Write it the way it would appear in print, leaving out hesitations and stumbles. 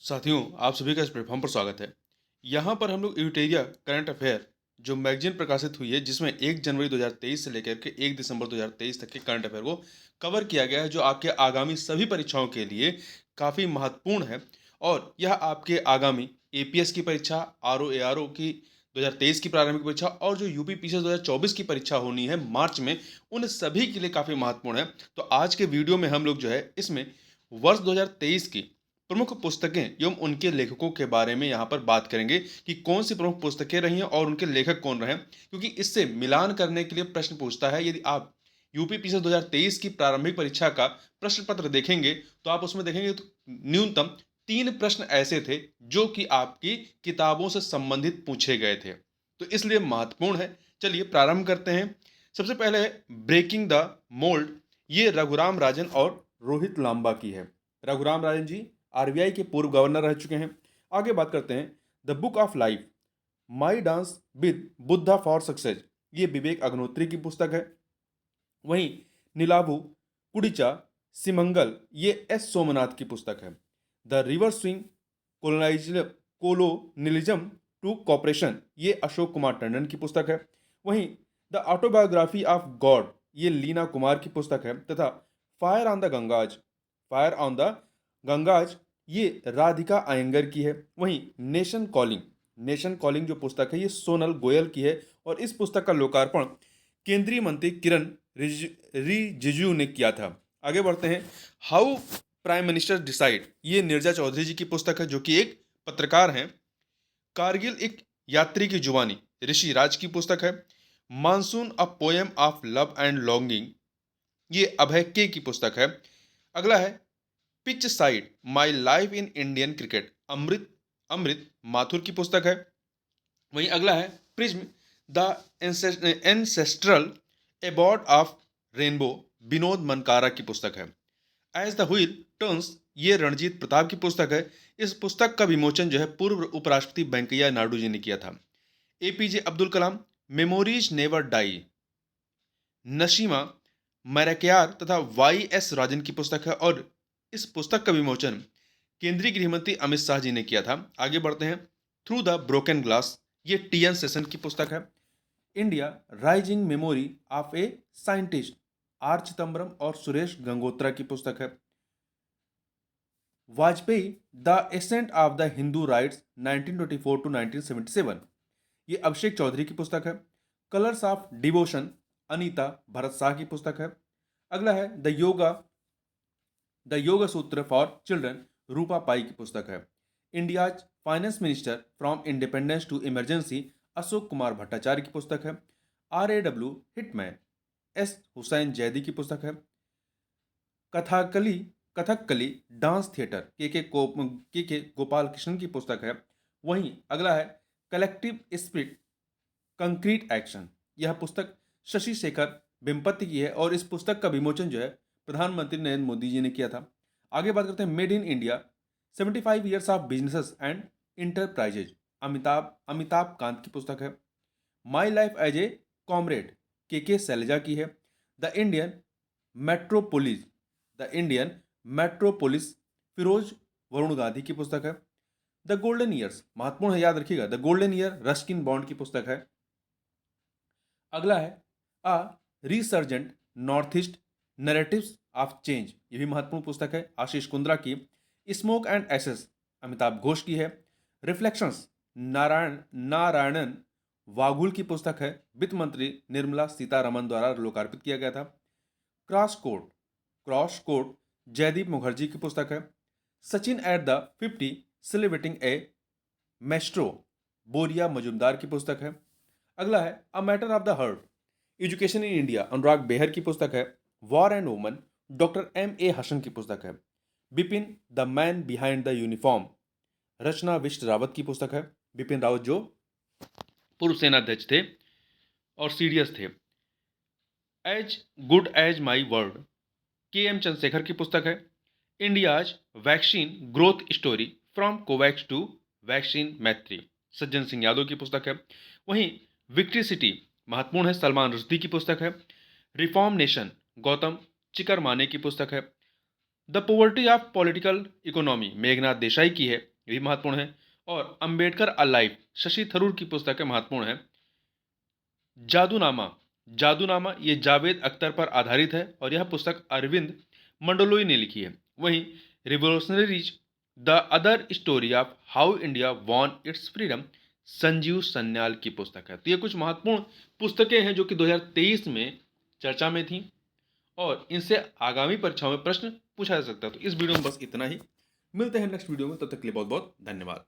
साथियों, आप सभी का इस प्लेटफॉर्म पर स्वागत है। यहाँ पर हम लोग यूटेरिया करंट अफेयर जो मैगज़ीन प्रकाशित हुई है, जिसमें 1 जनवरी 2023 से लेकर के 1 दिसंबर 2023 तक के करंट अफेयर को कवर किया गया है, जो आपके आगामी सभी परीक्षाओं के लिए काफ़ी महत्वपूर्ण है। और यह आपके आगामी एपीएस की परीक्षा, आरओ, एआरओ की 2023 की प्रारंभिक परीक्षा और जो यूपी पीसीएस 2024 की परीक्षा होनी है मार्च में, उन सभी के लिए काफ़ी महत्वपूर्ण है। तो आज के वीडियो में हम लोग जो है, इसमें वर्ष 2023 की प्रमुख पुस्तकें एवं उनके लेखकों के बारे में यहाँ पर बात करेंगे कि कौन सी प्रमुख पुस्तकें रही हैं और उनके लेखक कौन रहे, क्योंकि इससे मिलान करने के लिए प्रश्न पूछता है। यदि आप यूपी पीसीएस 2023 की प्रारंभिक परीक्षा का प्रश्न पत्र देखेंगे तो आप उसमें देखेंगे तो न्यूनतम 3 प्रश्न ऐसे थे जो कि आपकी किताबों से संबंधित पूछे गए थे, तो इसलिए महत्वपूर्ण है। चलिए प्रारंभ करते हैं। सबसे पहले ब्रेकिंग द मोल्ड, ये रघुराम राजन और रोहित लांबा की है। रघुराम राजन जी आरबीआई के पूर्व गवर्नर रह चुके हैं। आगे बात करते हैं। The book of life, my dance with Buddha for success, ये विवेक अग्निहोत्री की पुस्तक है। वहीं नीलाभू पुडिचा सिमंगल, ये एस सोमनाथ की पुस्तक है। The river swing colonialism to cooperation, ये अशोक कुमार टंडन की पुस्तक है। वहीं द ऑटोबायोग्राफी ऑफ गॉड, ये लीना कुमार की पुस्तक है। तथा fire on the Ganges, fire on the Ganges, ये राधिका अयंगर की है। वहीं नेशन कॉलिंग जो पुस्तक है, ये सोनल गोयल की है और इस पुस्तक का लोकार्पण केंद्रीय मंत्री किरण रिजिजू ने किया था। आगे बढ़ते हैं। हाउ प्राइम मिनिस्टर डिसाइड, ये नीरजा चौधरी जी की पुस्तक है, जो कि एक पत्रकार हैं। कारगिल एक यात्री की जुबानी, ऋषि राज की पुस्तक है। Monsoon a poem of love and longing, ये अभय के की पुस्तक है। अगला है pitch side, my life in Indian cricket, Amrit Amrit Mathur की पुस्तक है। वहीं अगला है prism, the ancestral abode of rainbow, Vinod Mankara की पुस्तक है। एज द व्हील टर्न्स, ये रणजीत प्रताप की पुस्तक है। इस पुस्तक का विमोचन जो है पूर्व उपराष्ट्रपति वेंकैया नायडू जी ने किया था। APJ Abdul Kalam, memories never die, नशीमा मैराक्यार तथा वाई एस राजन की पुस्तक है। और इस पुस्तक का विमोचन केंद्रीय गृह मंत्री अमित शाह जी ने किया था। आगे बढ़ते हैं। थ्रू द ब्रोकन ग्लास, ये टीएन सेशन की पुस्तक है। India rising memory of a scientist, R Chidambaram और सुरेश गंगोत्रा की पुस्तक है। Vajpayee, the ascent of the Hindu rights 1924 to 1977, ये अभिषेक चौधरी की पुस्तक है। Colours of devotion, Anita Bharat Shah की पुस्तक है। अगला है द योगा सूत्र फॉर चिल्ड्रन, रूपा पाई की पुस्तक है। India's finance minister from independence to emergency, Ashok Kumar Bhattacharya की पुस्तक है। RAW hitman, S Hussain Zaidi की पुस्तक है। कथाकली कथकली डांस थिएटर, के गोपाल कृष्णन की पुस्तक है। वहीं अगला है कलेक्टिव स्पिरिट कंक्रीट एक्शन, यह पुस्तक शशि शेखर वेम्पति की है और इस पुस्तक का विमोचन जो है प्रधानमंत्री नरेंद्र मोदी जी ने किया था। आगे बात करते हैं। Made in India 75 years of businesses and enterprises, Amitabh Kant की पुस्तक है। My life as a comrade, K Shailaja की है। The Indian metropolis the Indian metropolis, Feroze Varun Gandhi की पुस्तक है। द गोल्डन ईयर्स, महत्वपूर्ण है, याद रखिएगा, the golden year Ruskin Bond की पुस्तक है। अगला है a resurgent North East narratives of change, ये भी महत्वपूर्ण पुस्तक है, आशीष कुंद्रा की। Smoke and ashes, Amitav Ghosh की है। रिफ्लेक्शंस, नारायणन वाघुल की पुस्तक है, वित्त मंत्री निर्मला सीतारमन द्वारा लोकार्पित किया गया था। क्रॉस कोड जयदीप मुखर्जी की पुस्तक है। Sachin at the 50 celebrating a maestro, Boria Majumdar की पुस्तक है। अगला है a matter of the heart, education in India, Anurag Behar की पुस्तक है। War and women, doctor MA Hasan की पुस्तक है। Bipin the man behind the uniform, Rachna Bisht Rawat की पुस्तक है। बिपिन रावत जो पूर्व सेनाध्यक्ष थे और सीडीएस थे। As good as my word, KM Chandrasekhar की पुस्तक है। India's vaccine growth story from Covax to vaccine Maitri, Sajjan Singh Yadav की पुस्तक है। वहीं विक्ट्री सिटी, महत्वपूर्ण है, सलमान रुश्दी की पुस्तक है। रिफॉर्म नेशन, गौतम चिकरमाने की पुस्तक है। The poverty of political economy, Meghnath Desai की है। ये भी महत्वपूर्ण है। और अंबेडकर अलाइव शशि थरूर की पुस्तक है, महत्वपूर्ण है। जादूनामा, जादूनामा ये जावेद अख्तर पर आधारित है और यह पुस्तक अरविंद मंडलोई ने लिखी है। वहीं revolutionaries the other story of how India won it's freedom Sanjeev Sanyal की पुस्तक है। तो ये कुछ महत्वपूर्ण पुस्तकें हैं जो कि 2023 में चर्चा में थी और इनसे आगामी परीक्षाओं में प्रश्न पूछा जा सकता है। तो इस वीडियो में बस इतना ही। मिलते हैं नेक्स्ट वीडियो में, तब तक के लिए बहुत बहुत धन्यवाद।